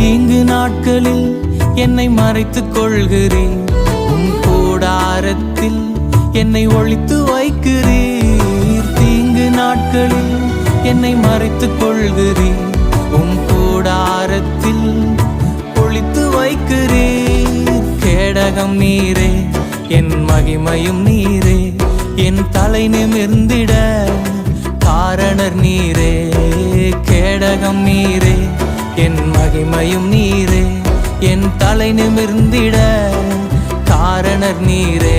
தீங்கு நாட்களில் என்னை மறைத்துக் கொள்கிறீர். உம் கூடாரத்தில் என்னை ஒளித்து வைக்கிறீர். தீங்கு நாட்களில் என்னை மறைத்துக் கொள்கிறீர். உம் கூடாரத்தில் ஒளித்து வைக்கிறீர். கேடகம் நீரே, என் மகிமையும் நீரே, என் தலை நிமிர்ந்திட காரணர் நீரே. கேடகம் நீரே, என் மகிமையும் நீரே, என் தலை நிமிர்ந்திட காரணர் நீரே.